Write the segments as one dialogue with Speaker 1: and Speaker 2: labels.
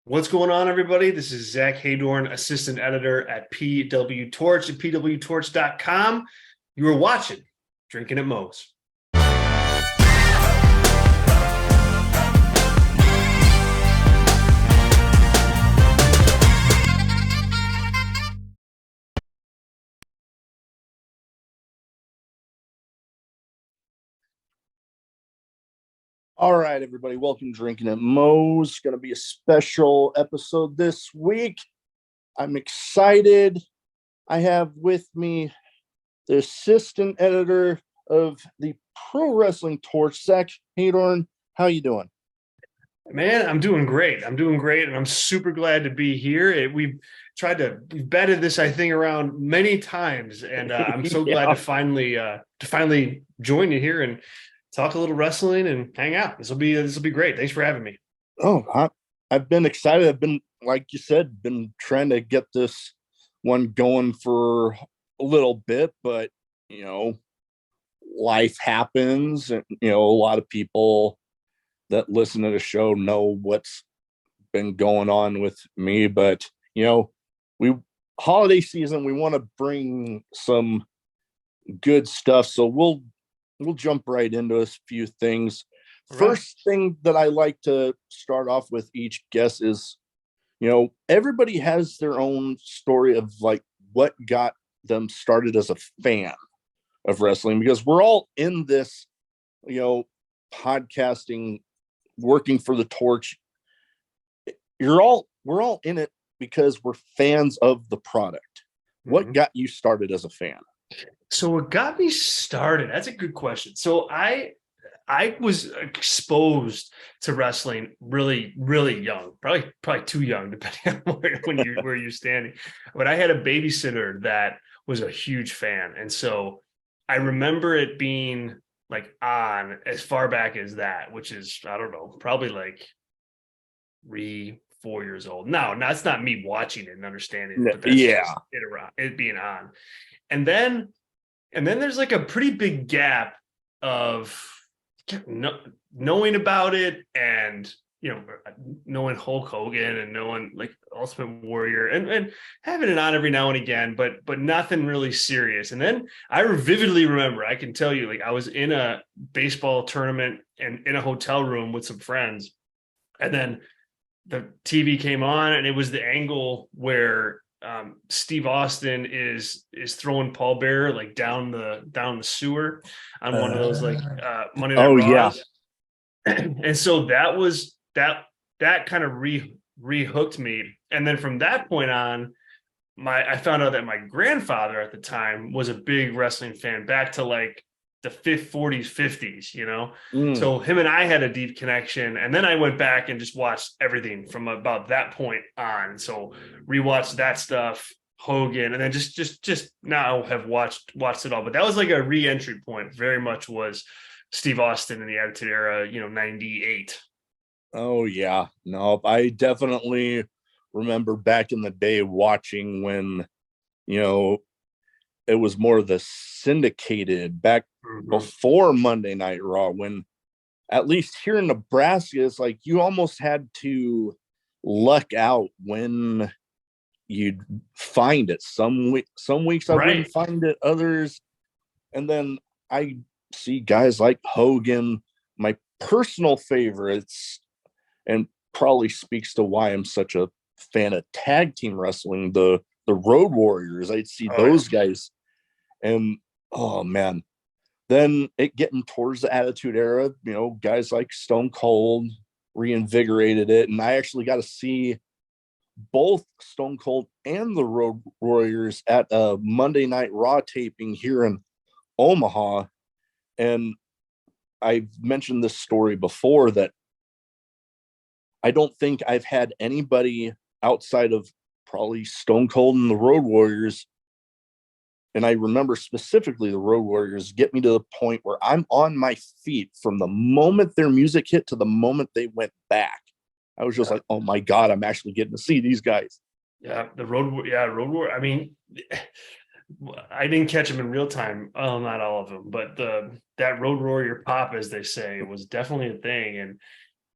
Speaker 1: What's going on, everybody? This is Zack Heydorn, assistant editor at PW Torch at pwtorch.com. You are watching Drinking at Moe's.
Speaker 2: All right, everybody, welcome to Drinking at Moe's. Going to be a special episode this week. I'm excited. I have with me the assistant editor of the Pro Wrestling Torch, Zack Heydorn. How you doing?
Speaker 1: Man, I'm doing great. And I'm super glad to be here. We've vetted this, I think, around many times, and I'm so glad to finally join you here and talk a little wrestling and hang out. This will be great. Thanks for having me.
Speaker 2: Oh, I've been excited. I've been, like you said, been trying to get this one going for a little bit, but life happens, and a lot of people that listen to the show know what's been going on with me. But we holiday season, we want to bring some good stuff, so we'll jump right into a few things. Right. First thing that I like to start off with each guest is, everybody has their own story of like what got them started as a fan of wrestling, because we're all in this, podcasting, working for the Torch. We're all in it because we're fans of the product. Mm-hmm. What got you started as a fan?
Speaker 1: So what got me started? That's a good question. So I was exposed to wrestling really, really young, probably too young, depending on where you're standing. But I had a babysitter that was a huge fan, and so I remember it being like on as far back as that, which is, I don't know, probably like 3-4 years old. No, that's not me watching it and understanding it, but that's it being on. And then there's like a pretty big gap of knowing about it and, knowing Hulk Hogan and knowing like Ultimate Warrior and having it on every now and again, but nothing really serious. And then I vividly remember, I can tell you, like I was in a baseball tournament and in a hotel room with some friends, and then the TV came on and it was the angle where Steve Austin is throwing Paul Bearer like down the sewer on one of those like Monday Night Raws. Yeah. And so that was that kind of rehooked me. And then from that point on, I found out that my grandfather at the time was a big wrestling fan, back to like the 40s, 50s, So him and I had a deep connection. And then I went back and just watched everything from about that point on. So rewatched that stuff, Hogan, and then just now have watched it all. But that was like a re-entry point, very much was Steve Austin in the Attitude Era, 98.
Speaker 2: Oh yeah. No, I definitely remember back in the day watching when, it was more of the syndicated back before Monday Night Raw, when at least here in Nebraska, it's like you almost had to luck out when you'd find it. Some weeks I wouldn't find it, others. And then I see guys like Hogan, my personal favorites, and probably speaks to why I'm such a fan of tag team wrestling, the Road Warriors. I'd see those guys, and oh man, then it getting towards the Attitude Era, guys like Stone Cold reinvigorated it, and I actually got to see both Stone Cold and the Road Warriors at a Monday Night Raw taping here in Omaha. And I've mentioned this story before, that I don't think I've had anybody outside of probably Stone Cold and the Road Warriors, and I remember specifically the Road Warriors, get me to the point where I'm on my feet from the moment their music hit to the moment they went back. I was just like, oh my God, I'm actually getting to see these guys.
Speaker 1: Yeah, Road Warrior. I mean, I didn't catch them in real time. Oh, not all of them, but that Road Warrior pop, as they say, was definitely a thing. And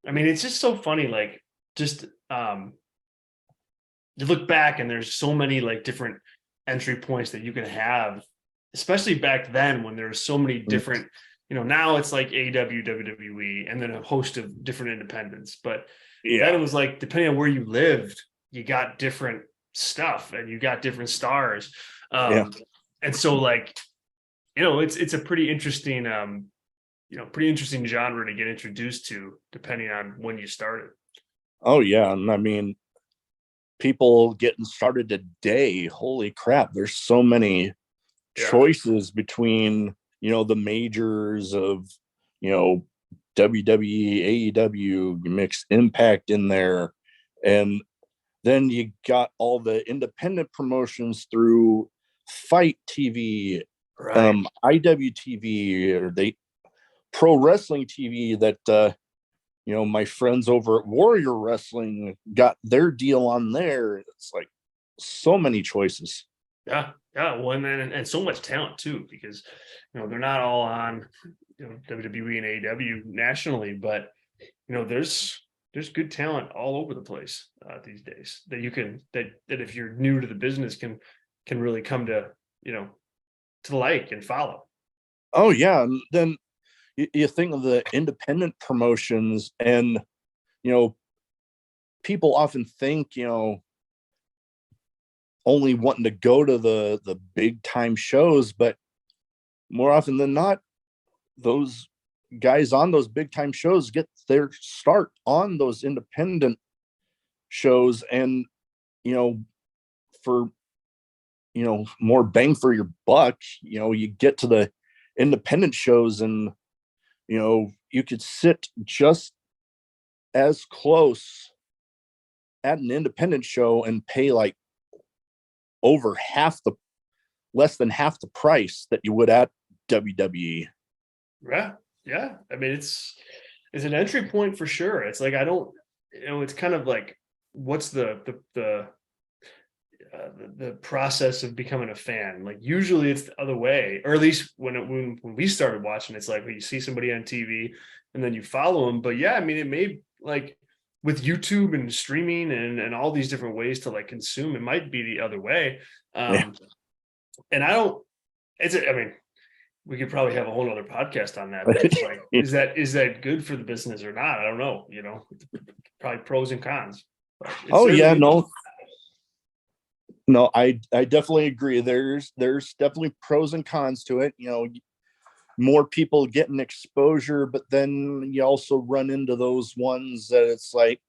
Speaker 1: I mean, it's just so funny, like just you look back and there's so many like different entry points that you can have, especially back then when there were so many different, now it's like AEW, WWE, and then a host of different independents. But then it was like, depending on where you lived, you got different stuff and you got different stars. And so like, it's a pretty interesting, pretty interesting genre to get introduced to depending on when you started.
Speaker 2: Oh yeah. And I mean, people getting started today, holy crap, there's so many choices between the majors of WWE, AEW, mixed Impact in there, and then you got all the independent promotions through Fight TV, IWTV, or they Pro Wrestling TV that my friends over at Warrior Wrestling got their deal on there. It's like so many choices.
Speaker 1: Yeah. Well, and so much talent too, because they're not all on WWE and AEW nationally, but there's good talent all over the place these days that you can that if you're new to the business can really come to to like and follow.
Speaker 2: Oh yeah, and then you think of the independent promotions, and people often think only wanting to go to the big time shows, but more often than not, those guys on those big time shows get their start on those independent shows, and for more bang for your buck, you get to the independent shows, and you could sit just as close at an independent show and pay like over less than half the price that you would at WWE.
Speaker 1: Yeah. I mean, it's an entry point for sure. It's like, it's kind of like, what's the process of becoming a fan? Like usually it's the other way, or at least when we started watching, it's like you see somebody on TV and then you follow them. But yeah, I mean, it may, like with YouTube and streaming and all these different ways to like consume, it might be the other way. And I mean, we could probably have a whole other podcast on that. But it's like, is that good for the business or not? I don't know. Probably pros and cons.
Speaker 2: Oh yeah, no, I definitely agree. There's definitely pros and cons to it. More people getting exposure, but then you also run into those ones that it's like,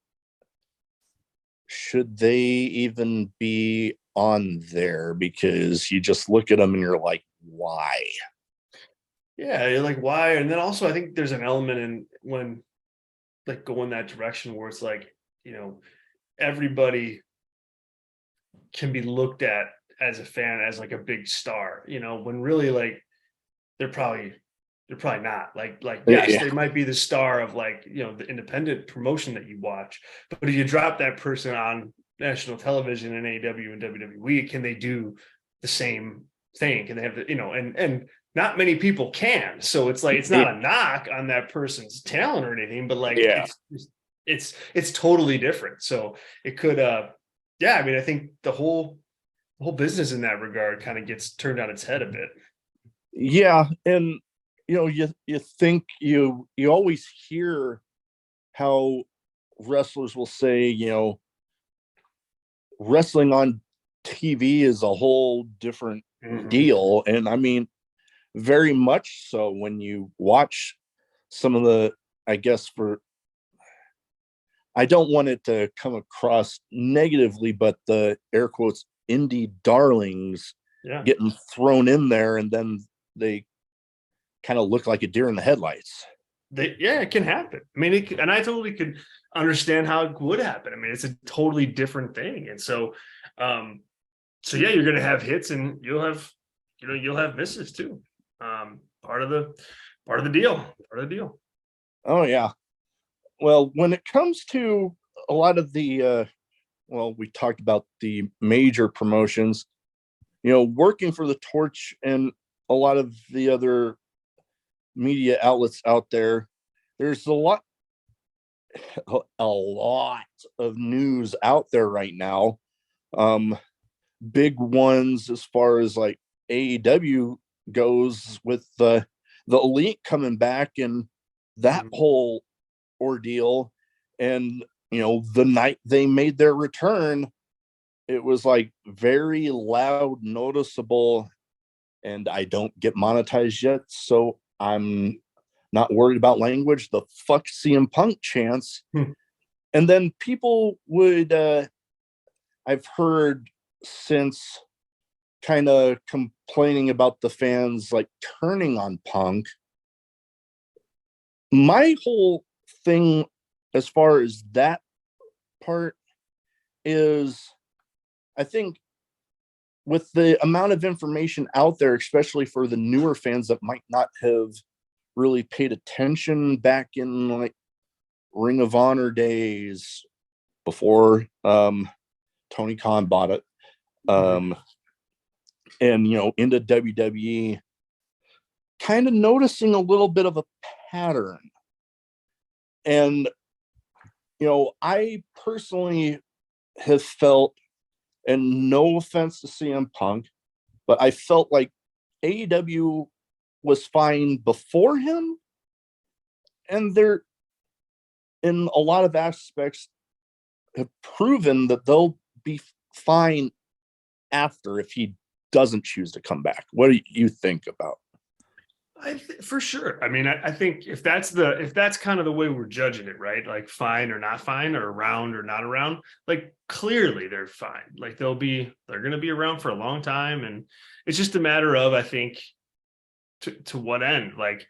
Speaker 2: should they even be on there? Because you just look at them and you're like, why?
Speaker 1: Yeah, you're like, why? And then also I think there's an element in when like going that direction where it's like, everybody can be looked at as a fan as like a big star, when really like they're probably not like yes, they might be the star of like the independent promotion that you watch, but if you drop that person on national television in AEW and WWE, can they do the same thing? Can they have the and not many people can, so it's like it's not a knock on that person's talent or anything, but like it's totally different. So it could I mean, I think the whole business in that regard kind of gets turned on its head a bit.
Speaker 2: Yeah, and you think you always hear how wrestlers will say, wrestling on TV is a whole different deal, and I mean, very much so. When you watch some of the, I guess, I don't want it to come across negatively, but the air quotes indie darlings getting thrown in there, and then they kind of look like a deer in the headlights.
Speaker 1: It can happen. I mean, and I totally could understand how it would happen. I mean, it's a totally different thing. And so, you're going to have hits and you'll have misses too. Part of the deal.
Speaker 2: Oh yeah. Well, when it comes to a lot of the, we talked about the major promotions, working for the Torch and a lot of the other media outlets out there, there's a lot. a lot of news out there right now. Big ones as far as like AEW goes, with the Elite coming back and that whole ordeal. And the night they made their return, it was like very loud, noticeable, and I don't get monetized yet, so I'm not worried about language. The fuck CM Punk chants. And then people would I've heard since kind of complaining about the fans like turning on Punk. My whole thing as far as that part is, I think with the amount of information out there, especially for the newer fans that might not have really paid attention back in like Ring of Honor days before Tony Khan bought it, and into WWE, kind of noticing a little bit of a pattern. And I personally have felt, and no offense to CM Punk, but I felt like AEW was fine before him, and they're in a lot of aspects have proven that they'll be fine after if he doesn't choose to come back. What do you think about?
Speaker 1: For sure. I mean, I think if that's kind of the way we're judging it, right? Like fine or not fine, or around or not around, like clearly they're fine. Like they're going to be around for a long time. And it's just a matter of, I think, to what end. Like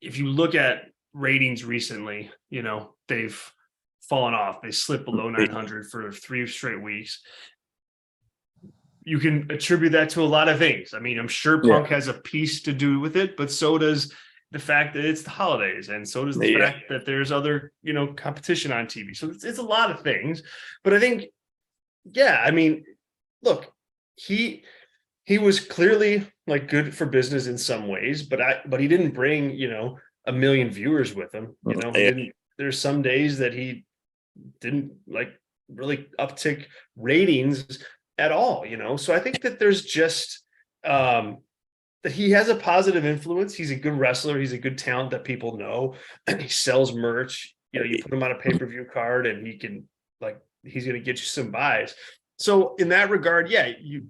Speaker 1: if you look at ratings recently, they've fallen off. They slipped below 900 for 3 straight weeks. You can attribute that to a lot of things. I mean, I'm sure Punk has a piece to do with it, but so does the fact that it's the holidays, and so does the fact that there's other, competition on TV. So it's a lot of things. But I think, I mean, look, he was clearly like good for business in some ways, but he didn't bring, 1 million viewers with him. There's some days that he didn't like really uptick ratings at all, so I think that there's just that he has a positive influence. He's a good wrestler. He's a good talent that people know. He sells merch. You put him on a pay-per-view card and he's going to get you some buys. So in that regard,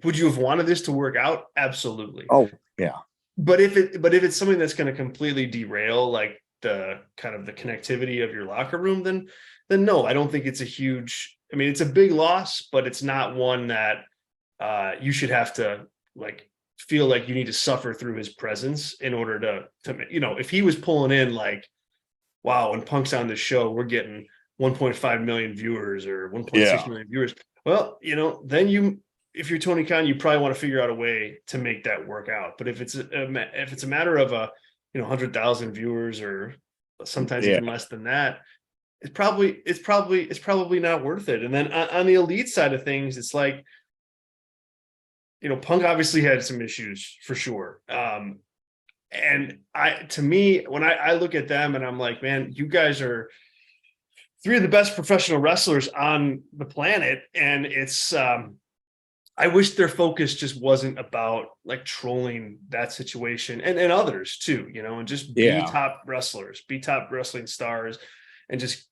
Speaker 1: would you have wanted this to work out? Absolutely.
Speaker 2: Oh yeah.
Speaker 1: But if it's something that's going to completely derail like the kind of the connectivity of your locker room, then no, I don't think it's a huge. I mean, it's a big loss, but it's not one that you should have to like feel like you need to suffer through his presence in order to if he was pulling in like, wow, when Punk's on the show, we're getting 1.5 million viewers or 1.6 million viewers. Well, then if you're Tony Khan, you probably want to figure out a way to make that work out. But if it's a matter of 100,000 viewers or sometimes even less than that, it's probably not worth it. And then on the Elite side of things, it's like, Punk obviously had some issues for sure. And to me, when I look at them and I'm like, man, you guys are 3 of the best professional wrestlers on the planet. And it's, I wish their focus just wasn't about like trolling that situation and others too, and just be top wrestlers, be top wrestling stars, and just,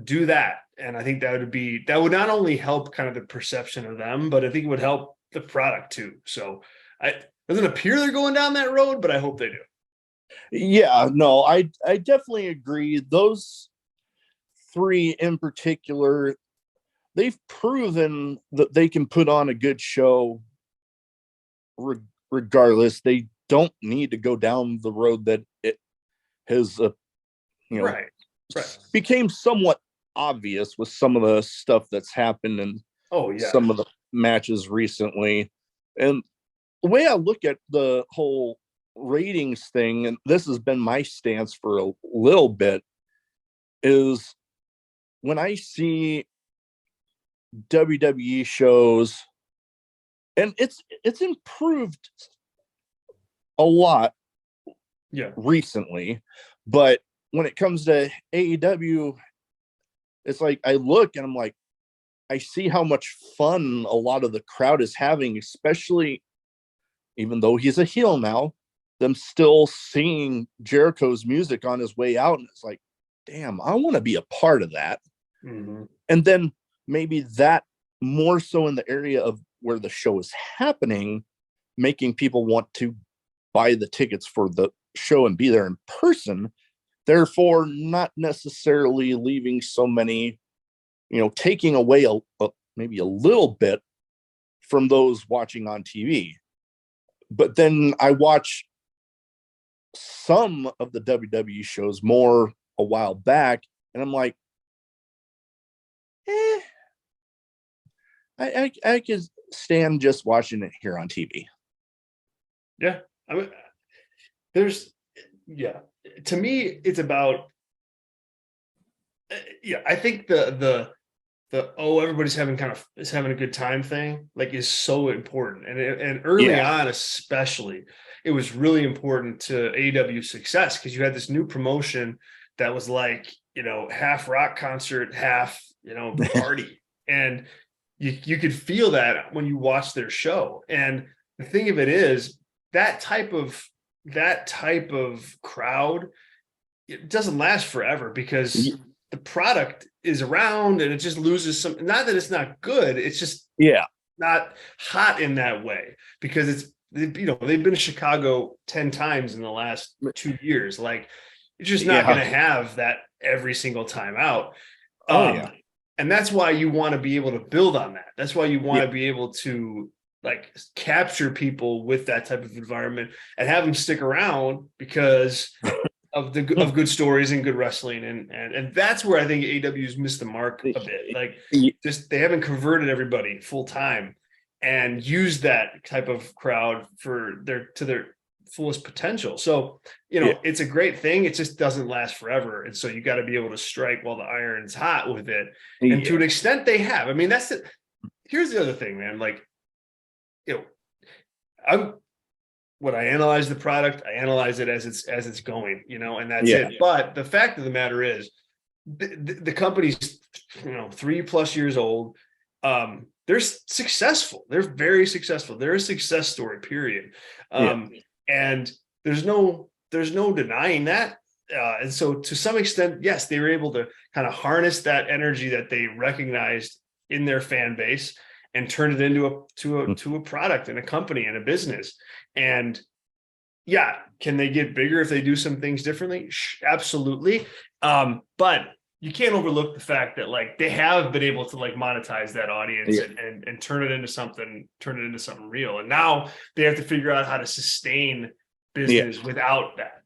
Speaker 1: do that. And I think that would not only help kind of the perception of them, but I think it would help the product too. So it doesn't appear they're going down that road, but I hope they do.
Speaker 2: Yeah, no, I definitely agree. Those 3 in particular, they've proven that they can put on a good show regardless. They don't need to go down the road that it has,
Speaker 1: right.
Speaker 2: became somewhat obvious with some of the stuff that's happened in some of the matches recently. And the way I look at the whole ratings thing, and this has been my stance for a little bit, is when I see WWE shows, and it's improved a lot recently, but when it comes to AEW, it's like I look and I'm like, I see how much fun a lot of the crowd is having, especially even though he's a heel now, them still singing Jericho's music on his way out. And it's like, damn, I want to be a part of that.
Speaker 1: Mm-hmm.
Speaker 2: And then maybe that more so in the area of where the show is happening, making people want to buy the tickets for the show and be there in person. Therefore, not necessarily leaving so many, taking away maybe a little bit from those watching on TV. But then I watch some of the WWE shows more a while back, and I'm like, I can stand just watching it here on TV.
Speaker 1: Yeah. I mean, to me, it's about, I think the everybody's having a good time thing, like, is so important. And early on, especially, it was really important to AEW's success, because you had this new promotion that was like, half rock concert, half, party. And you could feel that when you watch their show. And the thing of it is, that type of crowd, it doesn't last forever, because the product is around and it just loses some. Not that it's not good, it's just not hot in that way, because they've been to Chicago 10 times in the last 2 years. Like, you're just not going to have that every single time out. And that's why you want to be able to build on that. That's why you want to be able to, like, capture people with that type of environment and have them stick around because of good stories and good wrestling. And that's where I think AEW's missed the mark a bit. Like, just, they haven't converted everybody full time and used that type of crowd to their fullest potential. So, it's a great thing. It just doesn't last forever. And so you got to be able to strike while the iron's hot with it. And to an extent they have. I mean, here's the other thing, man. Like, when I analyze the product, I analyze it as it's going, and that's it. But the fact of the matter is, the company's 3+ years old. They're successful. They're very successful. They're a success story, period. And there's no denying that. And so, to some extent, yes, they were able to kind of harness that energy that they recognized in their fan base and turn it into a product and a company and a business. And can they get bigger if they do some things differently? Absolutely. But you can't overlook the fact that, like, they have been able to, like, monetize that audience and turn it into something real. And now they have to figure out how to sustain business without that.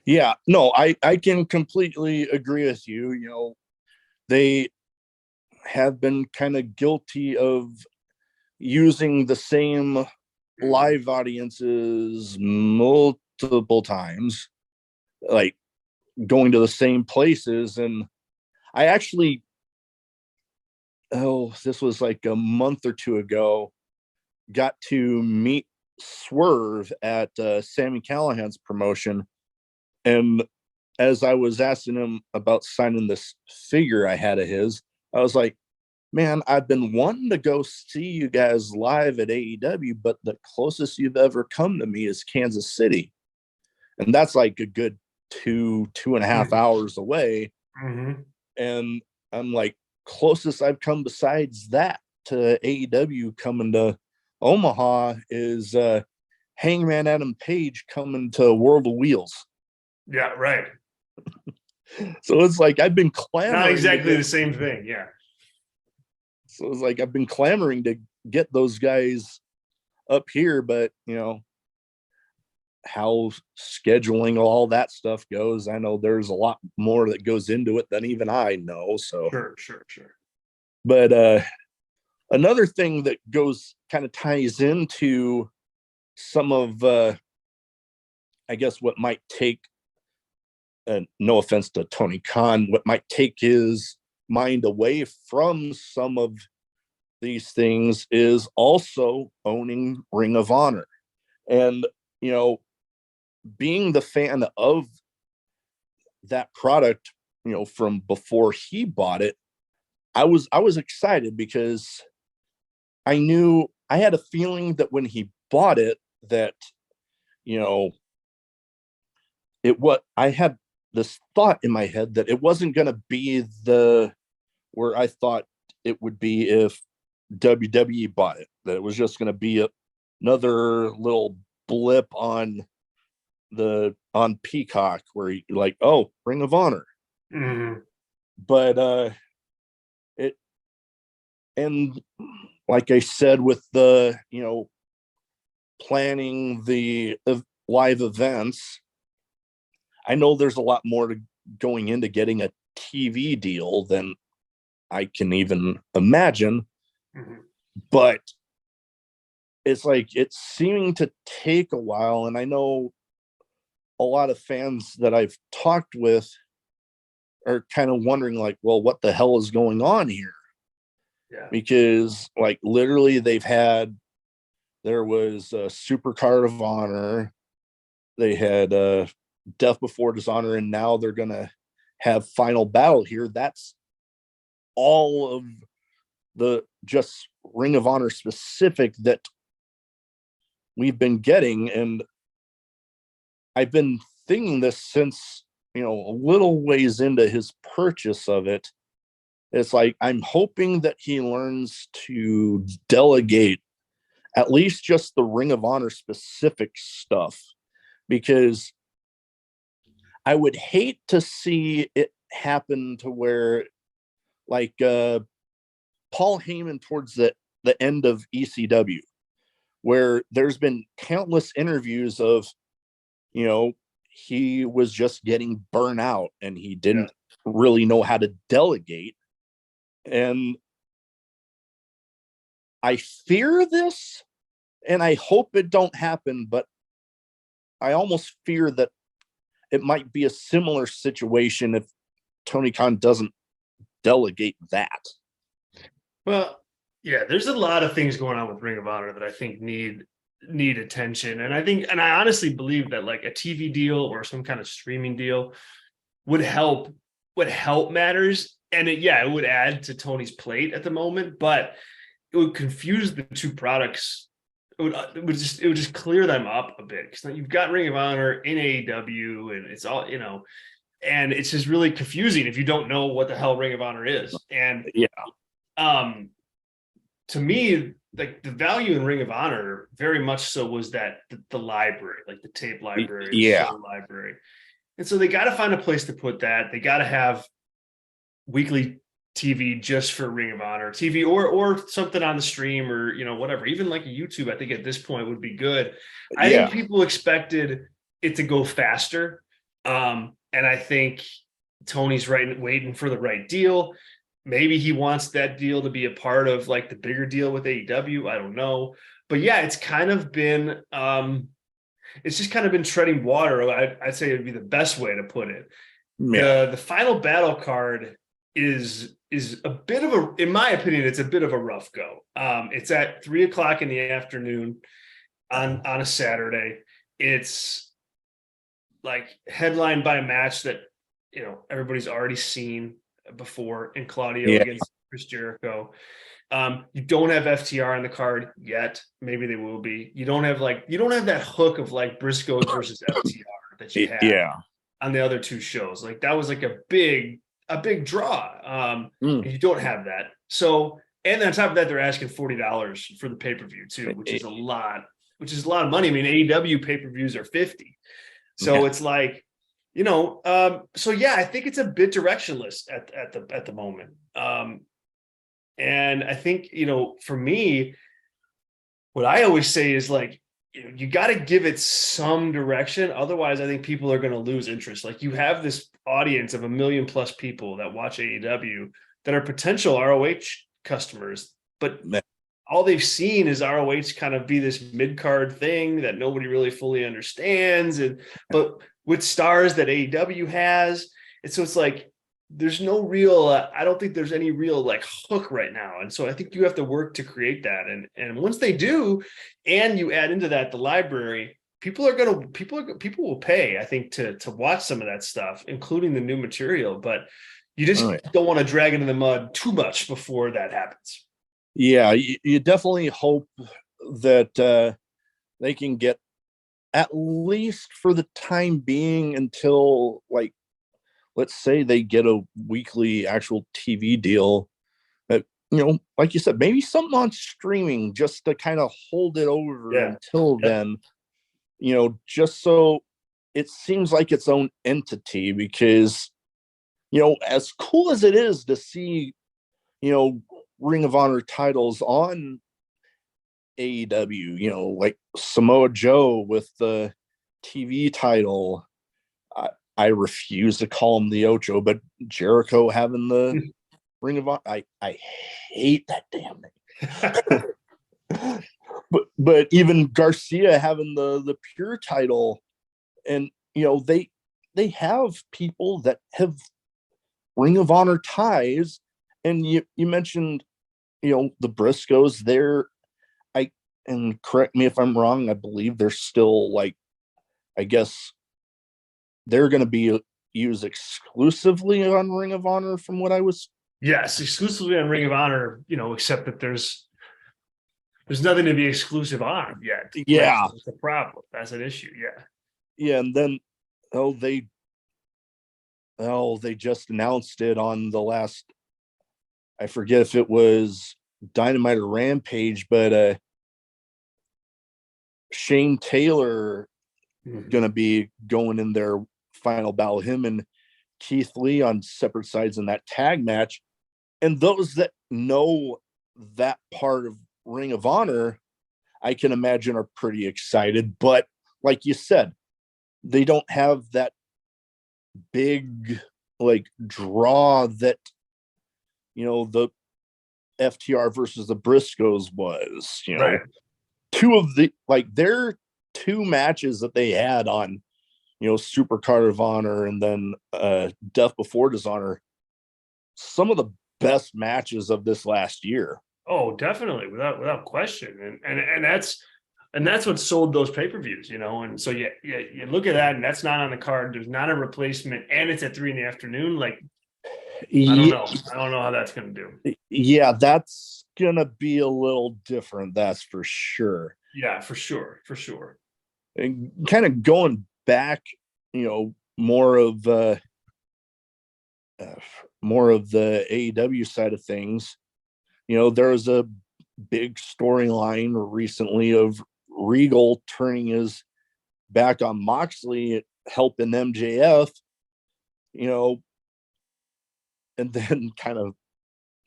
Speaker 2: Yeah, no, I can completely agree with you. They have been kind of guilty of using the same live audiences multiple times, like going to the same places. And I actually, this was like a month or two ago, got to meet Swerve at Sami Callihan's promotion. And as I was asking him about signing this figure I had of his, I was like, man, I've been wanting to go see you guys live at AEW, but the closest you've ever come to me is Kansas City. And that's like a good 2.5 hours away.
Speaker 1: Mm-hmm.
Speaker 2: And I'm like, closest I've come besides that to AEW coming to Omaha is Hangman Adam Page coming to World of Wheels.
Speaker 1: Yeah, right.
Speaker 2: So it's like I've been clamoring.
Speaker 1: Not exactly the same thing, yeah.
Speaker 2: So it's like I've been clamoring to get those guys up here, but how scheduling all that stuff goes, I know there's a lot more that goes into it than even I know. So
Speaker 1: sure.
Speaker 2: But another thing that kind of ties into some of I guess what might take, no offense to Tony Khan, what might take his mind away from some of these things is also owning Ring of Honor. And being the fan of that product, from before he bought it, I was excited because I had a feeling that when he bought it, that, I had this thought in my head that it wasn't going to be where I thought it would be if WWE bought it, that it was just going to be another little blip on Peacock where you like, oh, Ring of Honor.
Speaker 1: Mm-hmm.
Speaker 2: But it, and like I said, with the planning the live events, I know there's a lot more to going into getting a TV deal than I can even imagine.
Speaker 1: Mm-hmm.
Speaker 2: But it's like it's seeming to take a while, and I know a lot of fans that I've talked with are kind of wondering, like, well, what the hell is going on here?
Speaker 1: Yeah.
Speaker 2: Because like literally there was a Super Card of Honor, they had Death Before Dishonor, and now they're gonna have Final Battle here. That's all of the just Ring of Honor specific that we've been getting. And I've been thinking this since, a little ways into his purchase of it. It's like, I'm hoping that he learns to delegate at least just the Ring of Honor specific stuff, because I would hate to see it happen to where, like, Paul Heyman towards the end of ECW, where there's been countless interviews of, he was just getting burnt out and he didn't really know how to delegate. And I fear this, and I hope it don't happen, but I almost fear that it might be a similar situation if Tony Khan doesn't delegate that.
Speaker 1: Well, yeah, there's a lot of things going on with Ring of Honor that I think need attention. And I honestly believe that like a TV deal or some kind of streaming deal would help matters. And it would add to Tony's plate at the moment, but it would confuse the two products. It would just clear them up a bit, because you've got Ring of Honor in AEW, and it's all, and it's just really confusing if you don't know what the hell Ring of Honor is. And to me, like the value in Ring of Honor very much so was that the library, like the tape library, the show library. And so they got to find a place to put that. They got to have weekly TV just for Ring of Honor TV, or something on the stream, or whatever. Even like a YouTube, I think at this point would be good. I think people expected it to go faster, and I think Tony's waiting for the right deal. Maybe he wants that deal to be a part of like the bigger deal with AEW. I don't know, but yeah, it's kind of been it's just kind of been treading water. I'd say it'd be the best way to put it. The Final Battle card is a bit of in my opinion, it's a bit of a rough go. It's at 3:00 in the afternoon on a Saturday. It's like headlined by a match that everybody's already seen before, in Claudio against Chris Jericho. You don't have FTR on the card yet. Maybe they will be. You don't have that hook of like Briscoes versus FTR that you had on the other two shows. Like that was like a big draw. And you don't have that. So, and on top of that, they're asking $40 for the pay-per-view too, which is a lot of money. I mean, AEW pay-per-views are $50. So it's like, so yeah, I think it's a bit directionless at the moment. And I think, for me, what I always say is like, you got to give it some direction. Otherwise, I think people are going to lose interest. Like you have this audience of 1 million plus people that watch AEW that are potential ROH customers, but all they've seen is ROH kind of be this mid-card thing that nobody really fully understands. But with stars that AEW has. And so it's like, there's no real, I don't think there's any real like hook right now. And so I think you have to work to create that. And once they do, and you add into that the library, people will pay, I think, to watch some of that stuff, including the new material, but you just don't want to drag it in the mud too much before that happens.
Speaker 2: Yeah, you definitely hope that they can get, at least for the time being, until, like, let's say they get a weekly actual TV deal, that, like you said, maybe something on streaming just to kind of hold it over until then, just so it seems like its own entity. Because, as cool as it is to see, Ring of Honor titles on AEW, like Samoa Joe with the TV title. I refuse to call him the Ocho, but Jericho having the Ring of Honor. I hate that damn name. but even Garcia having the Pure title, and they have people that have Ring of Honor ties, and you mentioned the Briscoes. And correct me if I'm wrong, I believe they're still, like, I guess they're going to be used exclusively on Ring of Honor from what I was.
Speaker 1: Yes, exclusively on Ring of Honor, except that there's nothing to be exclusive on yet.
Speaker 2: Yeah.
Speaker 1: That's a problem. That's an issue. Yeah.
Speaker 2: Yeah. And then, they just announced it on the last, I forget if it was Dynamite or Rampage, but Shane Taylor going to be going in their final battle, him and Keith Lee on separate sides in that tag match. And those that know that part of Ring of Honor, I can imagine, are pretty excited. But like you said, they don't have that big, like, draw that, the FTR versus the Briscoes was,
Speaker 1: right.
Speaker 2: Two of the, like, their two matches that they had on, Super Card of Honor and then Death Before Dishonor, some of the best matches of this last year.
Speaker 1: Oh, definitely, without question, and that's what sold those pay-per-views, And so you look at that, and that's not on the card. There's not a replacement, and it's at 3 p.m. Like, I don't know. I don't know how that's going to do.
Speaker 2: Yeah, that's going to be a little different. That's for sure.
Speaker 1: Yeah, for sure.
Speaker 2: And kind of going back, more of the AEW side of things, there was a big storyline recently of Regal turning his back on Moxley, helping MJF, and then kind of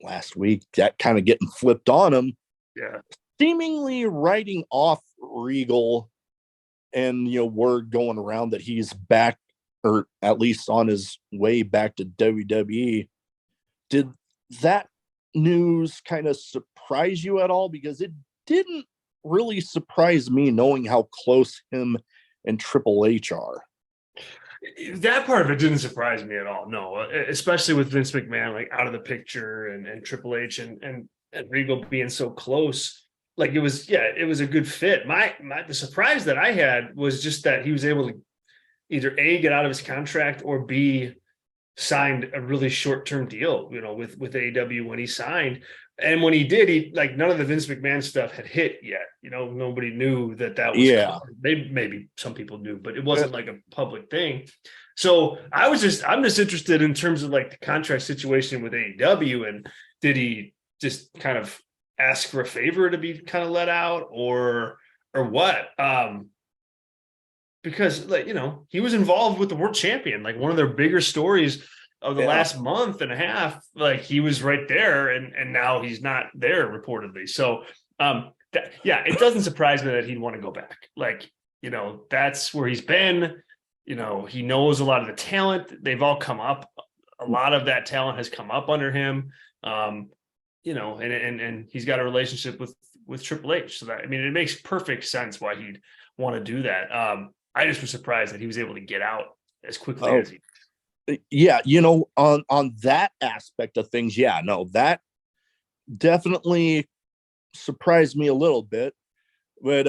Speaker 2: last week that kind of getting flipped on him.
Speaker 1: Yeah.
Speaker 2: Seemingly writing off Regal, and word going around that he's back, or at least on his way back to WWE. Did that news kind of surprise you at all? Because it didn't really surprise me, knowing how close him and Triple H are.
Speaker 1: That part of it didn't surprise me at all. No, especially with Vince McMahon, like, out of the picture, and Triple H and Regal being so close. Like, it was a good fit. The surprise that I had was just that he was able to either A, get out of his contract, or B, signed a really short-term deal, with AEW when he signed. And when he did, none of the Vince McMahon stuff had hit yet. Nobody knew that was.
Speaker 2: Yeah.
Speaker 1: Maybe some people knew, but it wasn't like a public thing. So I'm just interested in terms of, like, the contract situation with AEW, and did he just kind of ask for a favor to be kind of let out, or what? Because, like, he was involved with the world champion, like one of their bigger stories of the last month and a half. Like, he was right there, and now he's not there, reportedly. So it doesn't surprise me that he'd want to go back. Like, that's where he's been. He knows a lot of the talent. They've all come up. A lot of that talent has come up under him. And he's got a relationship with Triple H. So that, it makes perfect sense why he'd want to do that. I just was surprised that he was able to get out as quickly as he did.
Speaker 2: Yeah, on that aspect of things, that definitely surprised me a little bit. But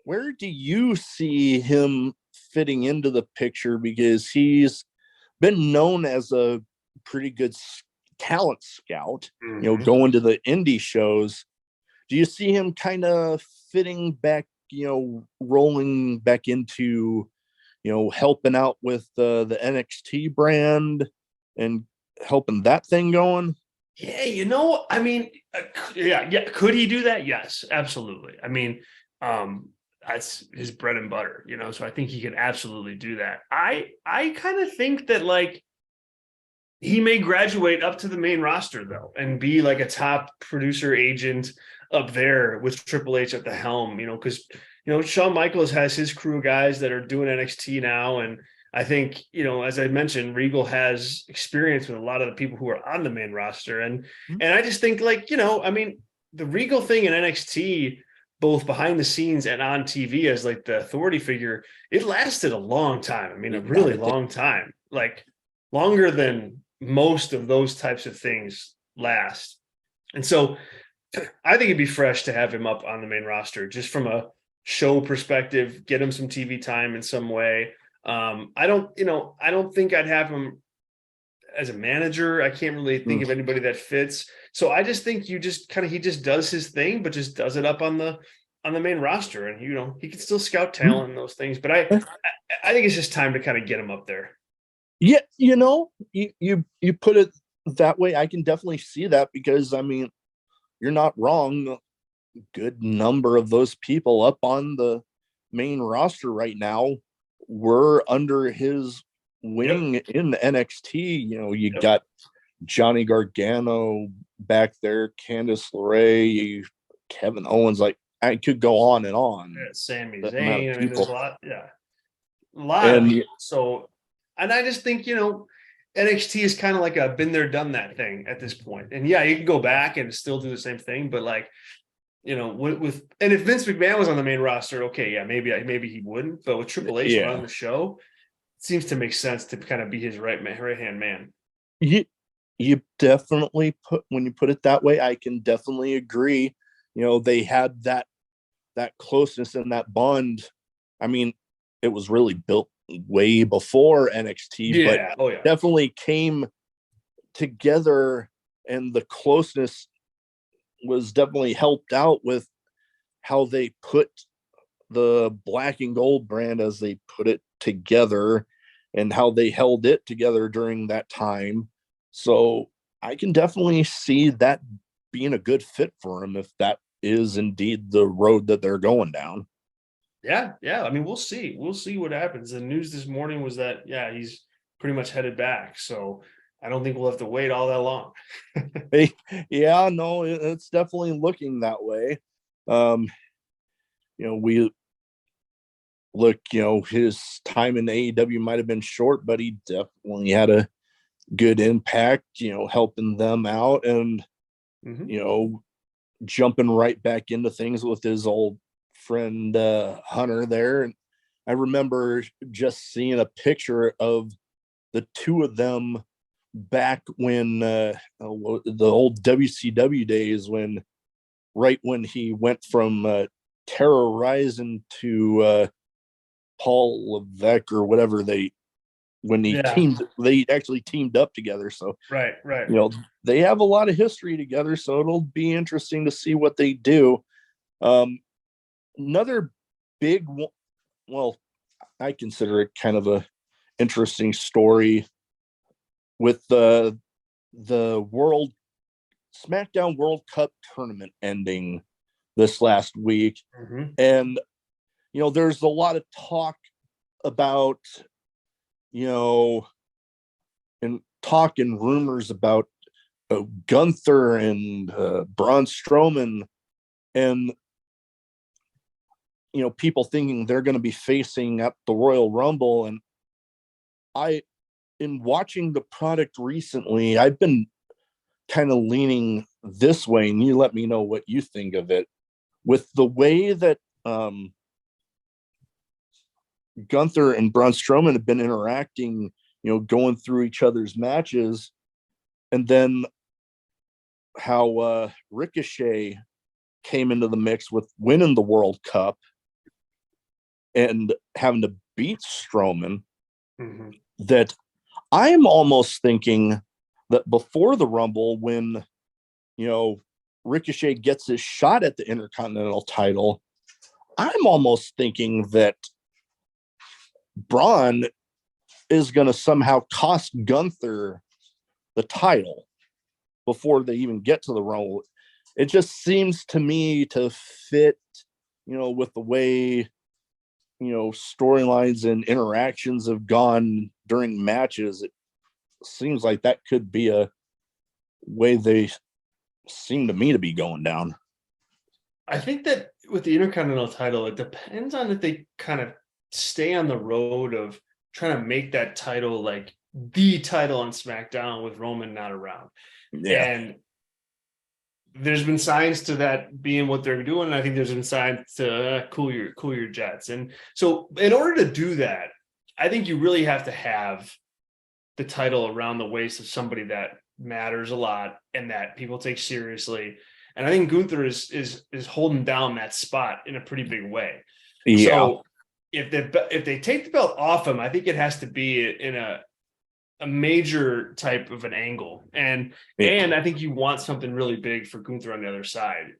Speaker 2: where do you see him fitting into the picture? Because he's been known as a pretty good talent scout, going to the indie shows. Do you see him kind of fitting back, rolling back into, helping out with the NXT brand and helping that thing going?
Speaker 1: Yeah, I mean, yeah. Could he do that? Yes, absolutely. I mean, that's his bread and butter, so I think he can absolutely do that. I kind of think that like he may graduate up to the main roster though and be like a top producer agent up there with Triple H at the helm, because Shawn Michaels has his crew of guys that are doing NXT now, and I think, as I mentioned, Regal has experience with a lot of the people who are on the main roster. And I just think like, I mean, the Regal thing in NXT, both behind the scenes and on TV as like the authority figure, it lasted a long time. I mean, a really long time, like longer than most of those types of things last. And so I think it'd be fresh to have him up on the main roster, just from a show perspective, get him some TV time in some way. I don't think I'd have him as a manager. I can't really think of anybody that fits. So I just think he just does his thing, but just does it up on the main roster. And, he can still scout talent and those things, but I think it's just time to kind of get him up there.
Speaker 2: Yeah. You put it that way. I can definitely see that, because I mean, you're not wrong. A good number of those people up on the main roster right now were under his wing in NXT. You got Johnny Gargano back there, Candice LeRae, Kevin Owens. Like, I could go on and on.
Speaker 1: Yeah, Sami Zayn. I mean, there's a lot. Yeah, a lot. And so, and I just think NXT is kind of like a been there, done that thing at this point. And yeah, you can go back and still do the same thing, but like, with and if Vince McMahon was on the main roster, okay, yeah, maybe he wouldn't. But with Triple H running the show, it seems to make sense to kind of be his right hand man.
Speaker 2: You definitely when you put it that way, I can definitely agree. They had that closeness and that bond. I mean, it was really built way before NXT, but definitely came together, and the closeness was definitely helped out with how they put the black and gold brand, as they put it, together, and how they held it together during that time. So I can definitely see that being a good fit for him, if that is indeed the road that they're going down.
Speaker 1: Yeah. I mean, we'll see what happens. The news this morning was that he's pretty much headed back. So I don't think we'll have to wait all that long.
Speaker 2: Yeah, no, it's definitely looking that way. We look, his time in AEW might have been short, but he definitely had a good impact, helping them out, and jumping right back into things with his old friend Hunter there. And I remember just seeing a picture of the two of them back when the old WCW days, right when he went from terrorizing to Paul Levesque or whatever, they actually teamed up together. So
Speaker 1: right.
Speaker 2: They have a lot of history together, so it'll be interesting to see what they do. Another big one, well, I consider it kind of a interesting story, with the SmackDown World Cup tournament ending this last week. And there's a lot of talk about and rumors about Gunther and Braun Strowman, and people thinking they're going to be facing at the Royal Rumble. And in watching the product recently, I've been kind of leaning this way, and you let me know what you think of it. With the way that Gunther and Braun Strowman have been interacting, going through each other's matches, and then how Ricochet came into the mix with winning the World Cup, and having to beat Strowman, that I'm almost thinking that before the Rumble, when, Ricochet gets his shot at the Intercontinental title, I'm almost thinking that Braun is going to somehow cost Gunther the title before they even get to the Rumble. It just seems to me to fit, with the way, storylines and interactions have gone during matches. It seems like that could be a way they seem to me to be going down.
Speaker 1: I think that with the Intercontinental title, it depends on if they kind of stay on the road of trying to make that title like the title on SmackDown with Roman not around. Yeah. And there's been signs to that being what they're doing. And I think there's been signs to cool your jets. And so in order to do that, I think you really have to have the title around the waist of somebody that matters a lot and that people take seriously. And I think Gunther is holding down that spot in a pretty big way. Yeah. So if they take the belt off him, I think it has to be in a major type of an angle. And I think you want something really big for Gunther on the other side,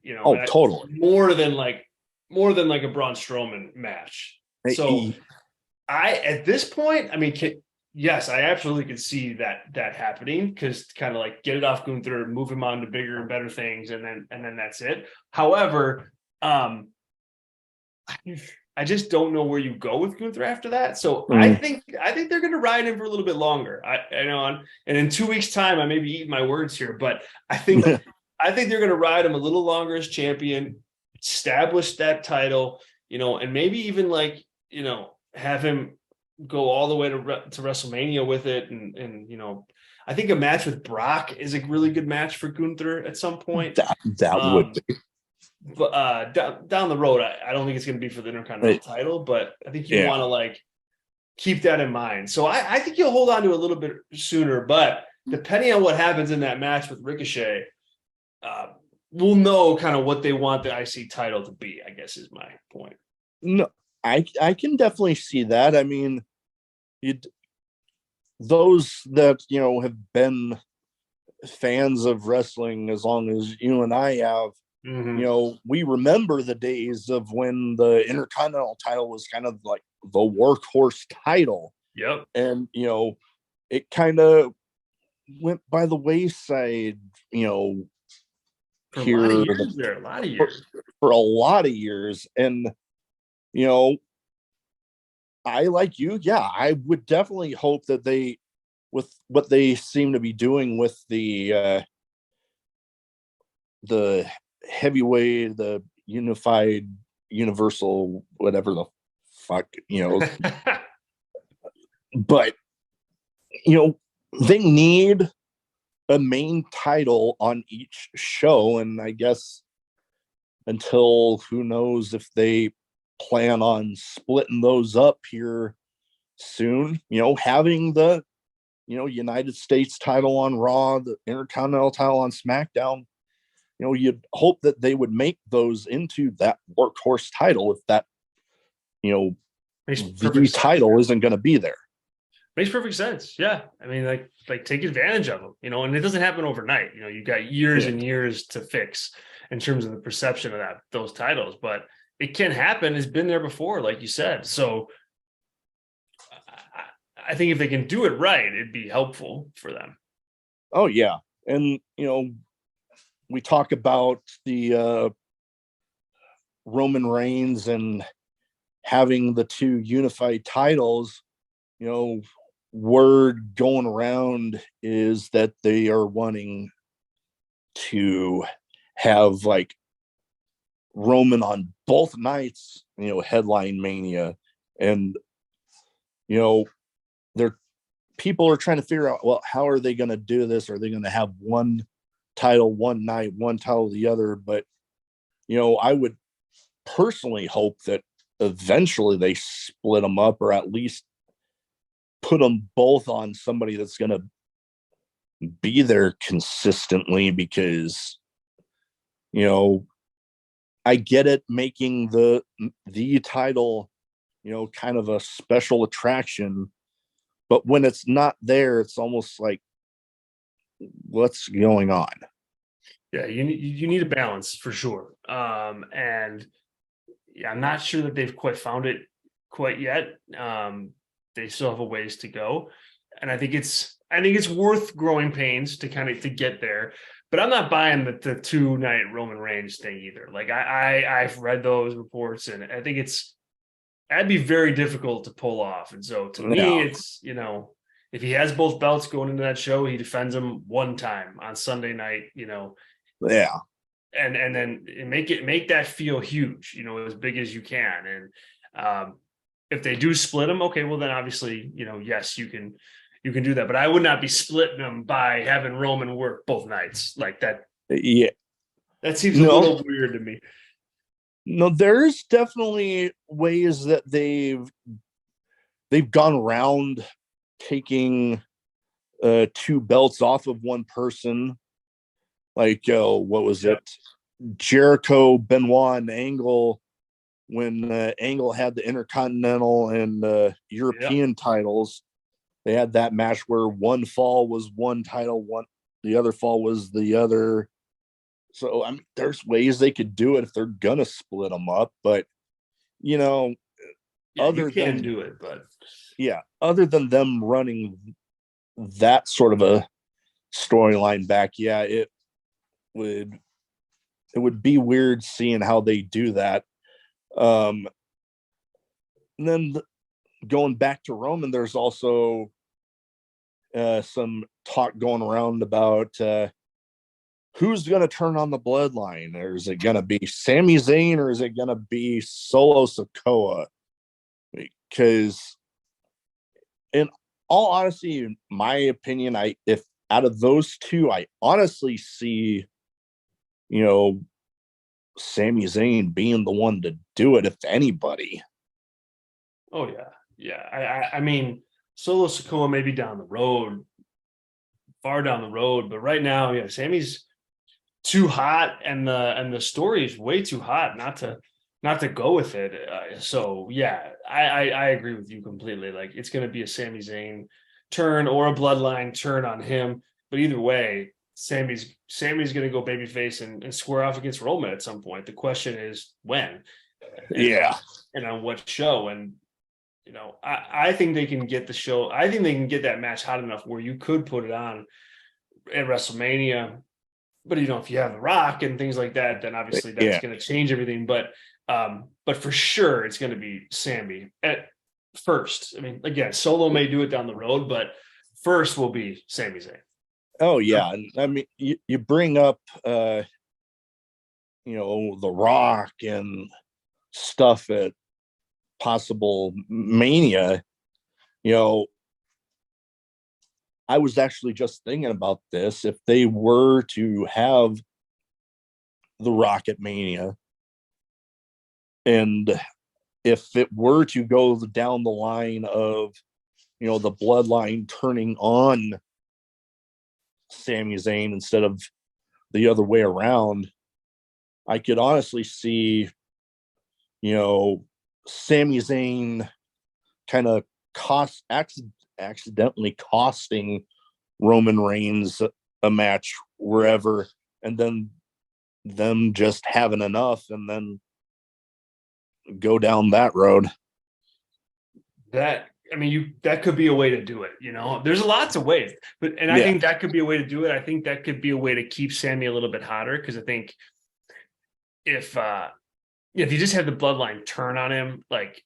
Speaker 2: totally
Speaker 1: more than like a Braun Strowman match. So at this point, I mean, yes, I absolutely could see that happening, because kind of like get it off Gunther, move him on to bigger and better things, and then that's it. However, I just don't know where you go with Gunther after that. So I think they're going to ride him for a little bit longer. I know, and in 2 weeks' time, I may be eating my words here, but I think they're going to ride him a little longer as champion, establish that title, and maybe even have him go all the way to WrestleMania with it, and I think a match with Brock is a really good match for Gunther at some point.
Speaker 2: That would be.
Speaker 1: But down the road, I don't think it's going to be for the Intercontinental title, but I think you want to keep that in mind. So I think you'll hold on to a little bit sooner, but depending on what happens in that match with Ricochet, we'll know kind of what they want the IC title to be, I guess is my point.
Speaker 2: No, I can definitely see that. I mean, those that, have been fans of wrestling as long as you and I have, we remember the days of when the Intercontinental title was kind of like the workhorse title.
Speaker 1: Yep.
Speaker 2: And, it kind of went by the wayside,
Speaker 1: for a lot of years.
Speaker 2: For a lot of years. And, I, like you, I would definitely hope that they, with what they seem to be doing with the heavyweight, the unified, universal, whatever the fuck, but, they need a main title on each show. And I guess until who knows if they plan on splitting those up here soon, having the, United States title on Raw, the Intercontinental title on SmackDown, you'd hope that they would make those into that workhorse title if that, the title isn't going to be there.
Speaker 1: Makes perfect sense. Yeah. I mean, like take advantage of them, and it doesn't happen overnight. You've got years and years to fix in terms of the perception of those titles, but it can happen. It's been there before, like you said. So I think if they can do it right, it'd be helpful for them.
Speaker 2: Oh yeah. And, we talk about the Roman Reigns and having the two unified titles, word going around is that they are wanting to have like Roman on both nights, headline Mania. And, people are trying to figure out, well, how are they going to do this? Are they going to have one title one night, one title the other? But, I would personally hope that eventually they split them up, or at least put them both on somebody that's going to be there consistently, because, I get it, making the title kind of a special attraction. But when it's not there, it's almost like, what's going on?
Speaker 1: Yeah, you need a balance for sure. And yeah, I'm not sure that they've quite found it quite yet. They still have a ways to go, and I think it's worth growing pains to kind of to get there. But I'm not buying the 2 night Roman Reigns thing either. Like I've read those reports, and I think that'd be very difficult to pull off. And so to me,
Speaker 2: Yeah.
Speaker 1: it's if he has both belts going into that show, he defends them one time on Sunday night.
Speaker 2: Yeah.
Speaker 1: And then make that feel huge, as big as you can. And if they do split them, okay, well then obviously, yes, you can do that. But I would not be splitting them by having Roman work both nights like that.
Speaker 2: Yeah.
Speaker 1: That seems a little weird to me.
Speaker 2: No, there's definitely ways that they've gone around taking 2 belts off of one person. Like, what was it? Jericho, Benoit, and Angle, when Angle had the Intercontinental and European titles, they had that match where one fall was one title, the other fall was the other. So, I mean, there's ways they could do it if they're gonna split them up, but other
Speaker 1: you can
Speaker 2: than
Speaker 1: do it, but
Speaker 2: other than them running that sort of a storyline back, it would be weird seeing how they do that. And then going back to Roman, there's also some talk going around about who's going to turn on the bloodline. Or is it going to be Sami Zayn, or is it going to be Solo Sikoa? Because in all honesty, in my opinion, if out of those two, I honestly see, Sami Zayn being the one to do it, if anybody.
Speaker 1: Oh yeah. I mean, Solo Sikoa maybe down the road, far down the road, but right now, Sammy's too hot, and the story is way too hot not to go with it. So yeah, I agree with you completely. Like, it's going to be a Sami Zayn turn or a bloodline turn on him, but either way, Sammy's going to go babyface and square off against Roman at some point. The question is when, and on what show. And I think they can get the show. I think they can get that match hot enough where you could put it on at WrestleMania. But if you have The Rock and things like that, then obviously that's going to change everything. But for sure, it's going to be Sami at first. I mean, again, Solo may do it down the road, but first will be Sami Zayn.
Speaker 2: Oh yeah, and I mean, you bring up The Rock and stuff at possible Mania. I was actually just thinking about this. If they were to have The Rock at Mania, and if it were to go down the line of, the bloodline turning on Sami Zayn instead of the other way around, I could honestly see, Sami Zayn kind of accidentally costing Roman Reigns a match wherever, and then them just having enough and then go down that road.
Speaker 1: That could be a way to do it. There's lots of ways, I think that could be a way to do it. I think that could be a way to keep Sami a little bit hotter, because I think if you just had the bloodline turn on him, like,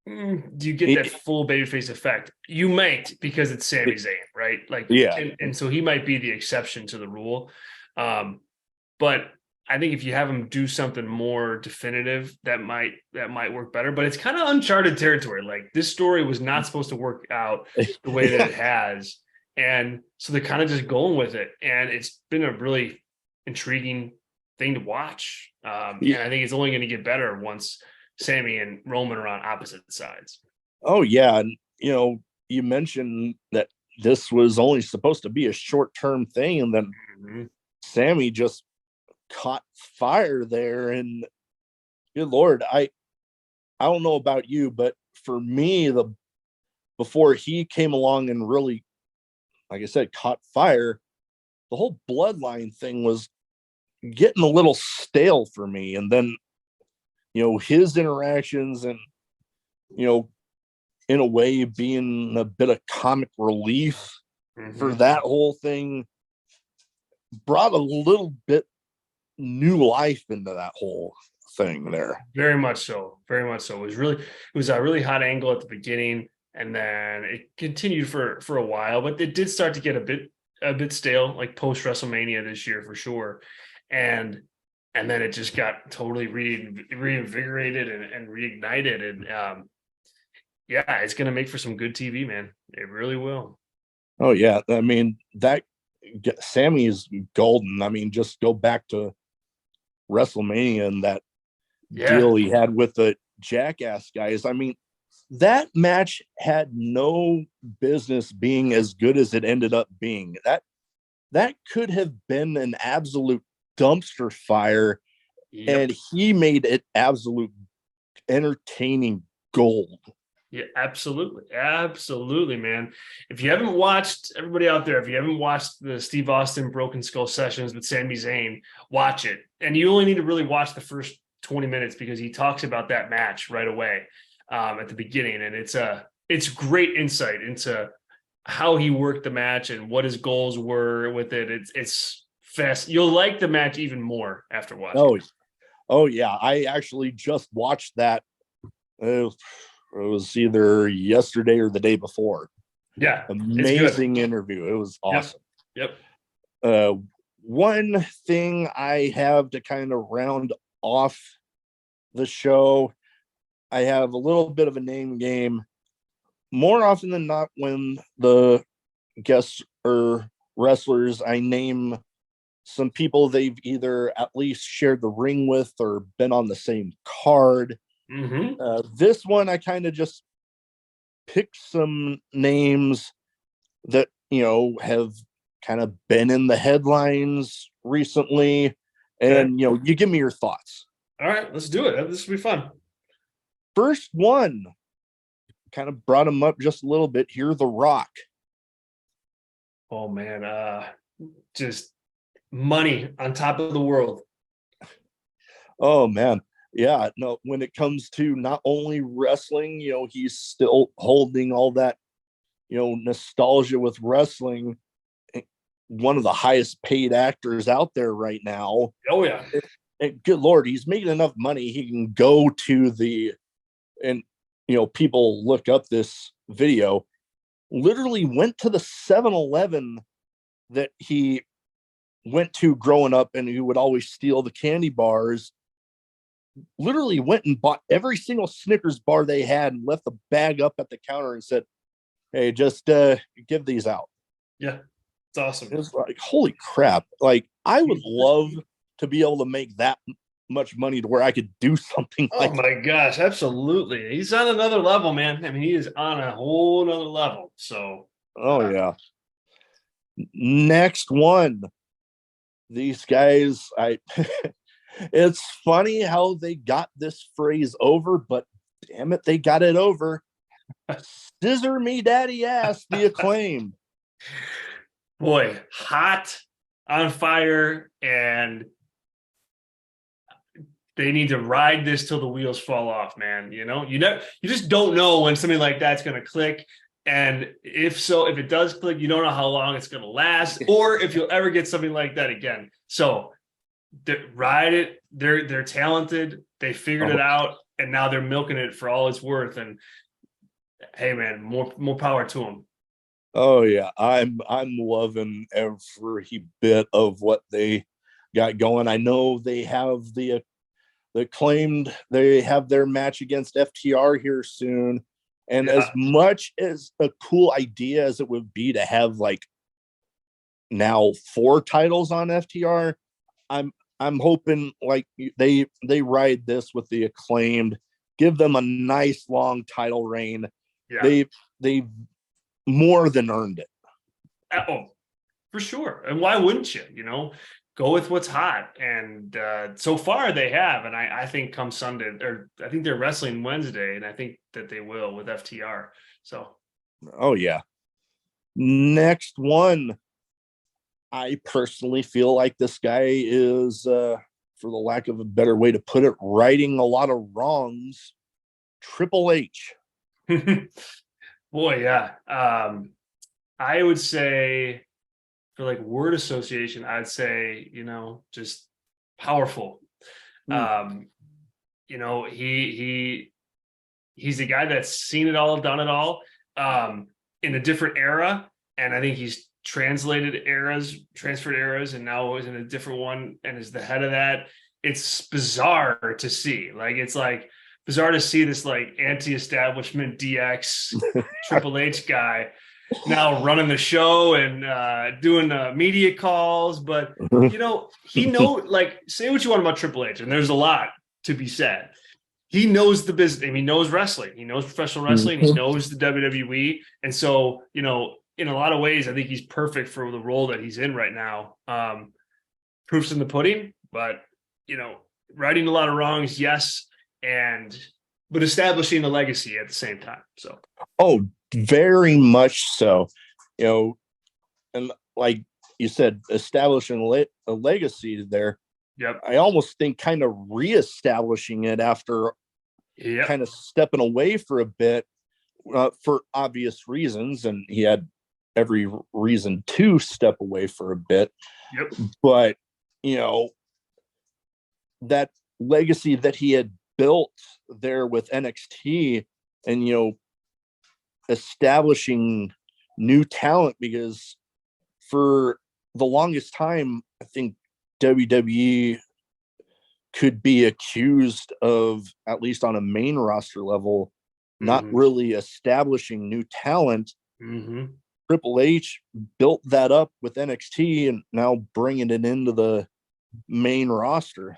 Speaker 1: do you get that full babyface effect? You might, because it's Sami Zayn, right? Like, and so he might be the exception to the rule. But I think if you have him do something more definitive, that might work better. But it's kind of uncharted territory. Like, this story was not supposed to work out the way that it has, and so they're kind of just going with it. And it's been a really intriguing thing to watch. And I think it's only going to get better once Sami and Roman are on opposite sides.
Speaker 2: Oh yeah, and you mentioned that this was only supposed to be a short-term thing, and then Sami just caught fire there, and good Lord, I don't know about you, but for me, before he came along and really, like I said, caught fire, the whole bloodline thing was getting a little stale for me. And then, his interactions and, in a way being a bit of comic relief for that whole thing brought a little bit new life into that whole thing there.
Speaker 1: Very much so. Very much so. It was a really hot angle at the beginning, and then it continued for a while, but it did start to get a bit stale, like post WrestleMania this year for sure. And then it just got totally reinvigorated and reignited. And yeah, it's gonna make for some good TV, man. It really will.
Speaker 2: Oh yeah. I mean, that Sammy is golden. I mean, just go back to WrestleMania and that deal he had with the Jackass guys. I mean, that match had no business being as good as it ended up being. That could have been an absolute dumpster fire, and he made it absolute entertaining gold.
Speaker 1: Yeah, absolutely. Absolutely, man. If you haven't watched, everybody out there, if you haven't watched the Steve Austin Broken Skull sessions with Sami Zayn, watch it. And you only need to really watch the first 20 minutes because he talks about that match right away at the beginning. And it's great insight into how he worked the match and what his goals were with it. It's fast. You'll like the match even more after watching it.
Speaker 2: Oh yeah. I actually just watched that. It was either yesterday or the day before.
Speaker 1: Yeah.
Speaker 2: Amazing interview. It was awesome.
Speaker 1: Yep.
Speaker 2: One thing I have to kind of round off the show, I have a little bit of a name game. More often than not, when the guests or wrestlers, I name some people they've either at least shared the ring with or been on the same card. This one, I kind of just picked some names that, have kind of been in the headlines recently. And, you give me your thoughts.
Speaker 1: All right, let's do it. This will be fun.
Speaker 2: First one, kind of brought him up just a little bit here, The Rock.
Speaker 1: Oh, man. Just money on top of the world.
Speaker 2: Oh, man. Yeah, no, when it comes to not only wrestling, he's still holding all that, nostalgia with wrestling. One of the highest paid actors out there right now.
Speaker 1: Oh, yeah.
Speaker 2: And good Lord, he's making enough money. He can go to people look up this video, literally went to the 7-Eleven that he went to growing up and he would always steal the candy bars. Literally went and bought every single Snickers bar they had and left the bag up at the counter and said, "Hey, just give these out."
Speaker 1: Yeah, it's awesome.
Speaker 2: It was like, holy crap. Like, I would love to be able to make that much money to where I could do something like that.
Speaker 1: Oh my gosh, absolutely. He's on another level, man. I mean, he is on a whole nother level. So
Speaker 2: yeah. Next one. These guys, it's funny how they got this phrase over, but damn it, they got it over. Scissor me daddy ass, The Acclaimed.
Speaker 1: Boy, hot, on fire, and they need to ride this till the wheels fall off, man. You just don't know when something like that's going to click. And if it does click, you don't know how long it's going to last or if you'll ever get something like that again. So ride it. They're talented. They figured it out, and now they're milking it for all it's worth. And hey, man, more power to them.
Speaker 2: Oh yeah, I'm loving every bit of what they got going. I know they have the Acclaimed. They have their match against FTR here soon. And as much as a cool idea as it would be to have like now 4 titles on FTR, I'm hoping like they ride this with the Acclaimed, give them a nice long title reign. Yeah. They've more than earned it.
Speaker 1: Oh, for sure. And why wouldn't you? go with what's hot. And so far they have. And I think come Sunday, or I think they're wrestling Wednesday, and I think that they will with FTR. So,
Speaker 2: oh yeah. Next one, I personally feel like this guy is, for the lack of a better way to put it, righting a lot of wrongs. Triple H.
Speaker 1: boy, yeah. I would say, for like word association, I'd say, just powerful.
Speaker 2: Mm.
Speaker 1: He's a guy that's seen it all, done it all, in a different era, and I think he's transferred eras, and now is in a different one and is the head of that. It's bizarre to see. Like, it's like bizarre to see this like anti-establishment DX Triple H guy now running the show and doing media calls. But like, say what you want about Triple H, and there's a lot to be said. He knows the business. I mean, he knows wrestling. He knows professional wrestling. He knows the WWE. And so, in a lot of ways, I think he's perfect for the role that he's in right now. Proof's in the pudding, but, righting a lot of wrongs, yes, but establishing a legacy at the same time. So,
Speaker 2: oh, very much so. And like you said, establishing a legacy there.
Speaker 1: Yep.
Speaker 2: I almost think kind of reestablishing it after kind of stepping away for a bit, for obvious reasons, and he had every reason to step away for a bit.
Speaker 1: Yep.
Speaker 2: But that legacy that he had built there with NXT, and establishing new talent, because for the longest time, I think WWE could be accused of, at least on a main roster level, not really establishing new talent. Triple H built that up with NXT, and now bringing it into the main roster.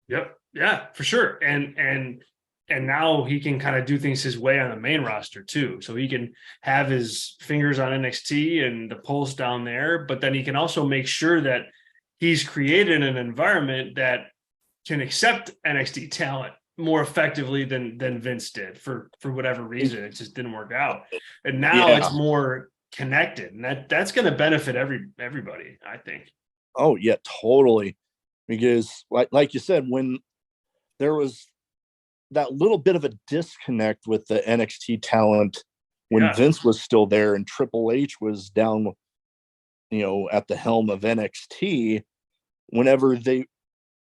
Speaker 1: Yep. Yeah, for sure. And now he can kind of do things his way on the main roster too. So he can have his fingers on NXT and the pulse down there, but then he can also make sure that he's created an environment that can accept NXT talent more effectively than Vince did for whatever reason. It just didn't work out. And now it's more connected, and that's going to benefit everybody, I think.
Speaker 2: Oh yeah, totally. Because like you said, when there was that little bit of a disconnect with the NXT talent when Vince was still there and Triple H was down, at the helm of NXT, whenever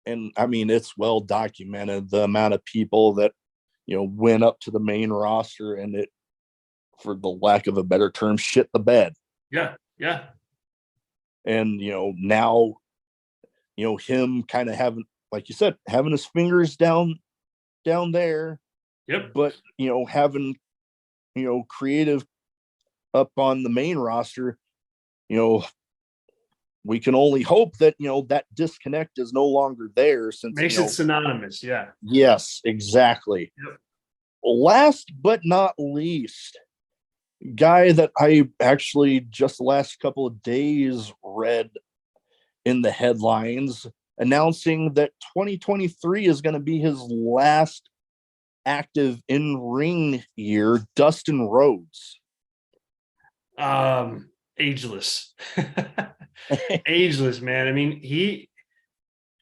Speaker 2: and I mean, it's well documented the amount of people that, went up to the main roster and it, for the lack of a better term, shit the bed.
Speaker 1: Yeah. Yeah.
Speaker 2: And, now, him kind of having, like you said, having his fingers down there.
Speaker 1: Yep.
Speaker 2: But, having, creative up on the main roster, we can only hope that, that disconnect is no longer there, since
Speaker 1: makes it synonymous. Yeah.
Speaker 2: Yes, exactly.
Speaker 1: Yep.
Speaker 2: Last but not least, guy that I actually just the last couple of days read in the headlines announcing that 2023 is going to be his last active in-ring year, Dustin Rhodes.
Speaker 1: Ageless. Ageless, man. I mean,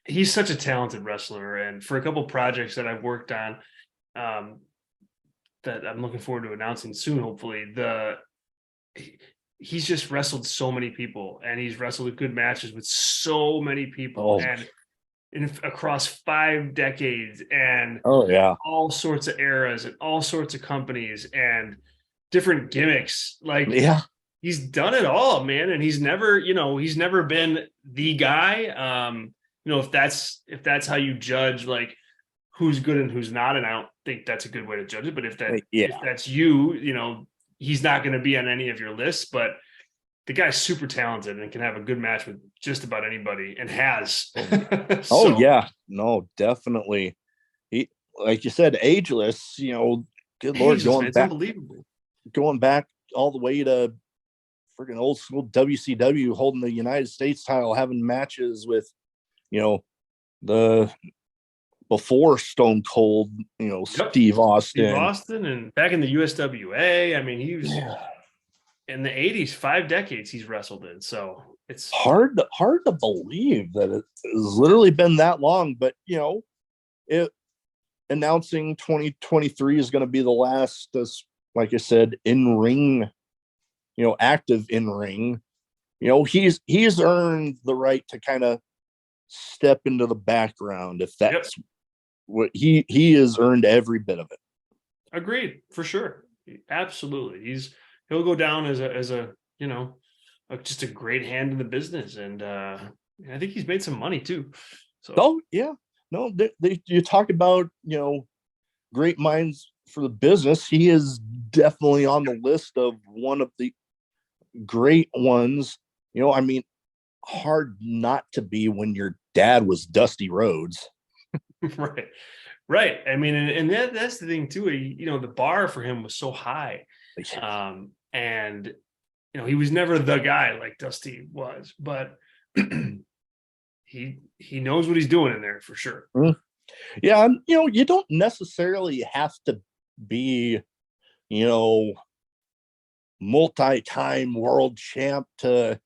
Speaker 1: he's such a talented wrestler, and for a couple projects that I've worked on, that I'm looking forward to announcing soon, hopefully, he's just wrestled so many people, and he's wrestled good matches with so many people, and across 5 decades, and all sorts of eras and all sorts of companies and different gimmicks. Like, he's done it all, man. And he's never been the guy. If that's how you judge like who's good and who's not, and I don't think that's a good way to judge it. But if that's he's not going to be on any of your lists. But the guy's super talented and can have a good match with just about anybody, and has.
Speaker 2: No, definitely. He, like you said, ageless. Good Lord,
Speaker 1: it's unbelievable.
Speaker 2: Going back all the way to freaking old school WCW, holding the United States title, having matches with, the before Stone Cold, Steve Austin.
Speaker 1: Steve Austin, and back in the USWA. I mean, he was in the 80s, 5 decades he's wrestled in. So it's
Speaker 2: hard to believe that it has literally been that long. But it announcing 2023 is going to be the last, like I said, in ring, active in ring. He's earned the right to kind of step into the background, if that's what he has earned every bit of it.
Speaker 1: Agreed, for sure. Absolutely. He'll go down as a just a great hand in the business. And I think he's made some money too. So
Speaker 2: you talk about great minds for the business. He is definitely on the list of one of the great ones. I mean, hard not to be when your dad was Dusty Rhodes.
Speaker 1: Right. I mean, and that's the thing too. The bar for him was so high, and he was never the guy like Dusty was, but he knows what he's doing in there for sure.
Speaker 2: Yeah, and you don't necessarily have to be multi-time world champ to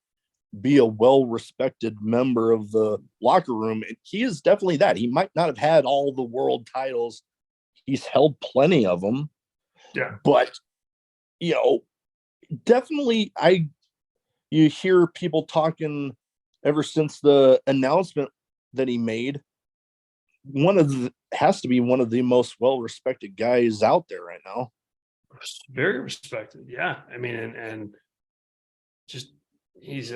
Speaker 2: be a well-respected member of the locker room. He is definitely that. He might not have had all the world titles. He's held plenty of them.
Speaker 1: Yeah.
Speaker 2: But, definitely you hear people talking ever since the announcement that he made. Has to be one of the most well-respected guys out there right now.
Speaker 1: Very respected. Yeah. I mean, and just, he's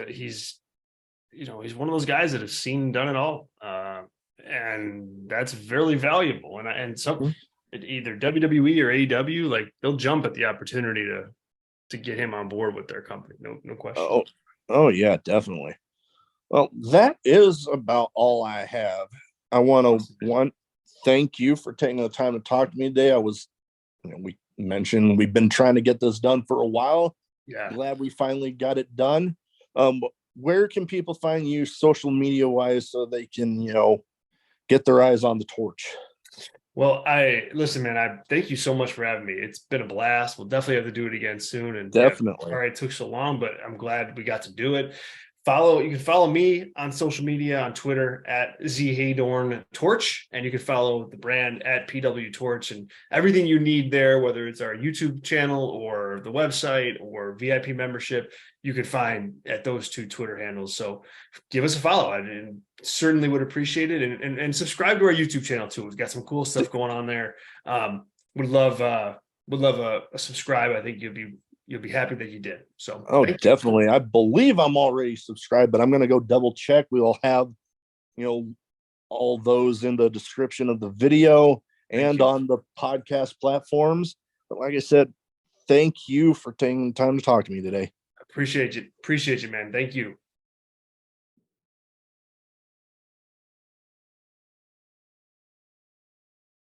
Speaker 1: one of those guys that have seen and done it all, and that's very valuable. And some either WWE or AEW, like, they'll jump at the opportunity to get him on board with their company. No question.
Speaker 2: Oh yeah, definitely. Well, that is about all I have. I want to thank you for taking the time to talk to me today. We mentioned we've been trying to get this done for a while.
Speaker 1: Yeah,
Speaker 2: glad we finally got it done. Where can people find you social media wise so they can, get their eyes on the torch?
Speaker 1: Well, I thank you so much for having me. It's been a blast. We'll definitely have to do it again soon. And
Speaker 2: definitely.
Speaker 1: Sorry it took so long, but I'm glad we got to do it. You can follow me on social media on Twitter at Z Heydorn Torch, and you can follow the brand at PW Torch, and everything you need there, whether it's our YouTube channel or the website or VIP membership, you can find at those 2 Twitter handles. So give us a follow. I certainly would appreciate it, and subscribe to our YouTube channel too. We've got some cool stuff going on there. Would love a subscribe. I think you'll be happy that you did. So
Speaker 2: definitely. I believe I'm already subscribed, but I'm going to go double check. We will have, all those in the description of the video and on the podcast platforms. But like I said, thank you for taking time to talk to me today.
Speaker 1: Appreciate you, man. Thank you.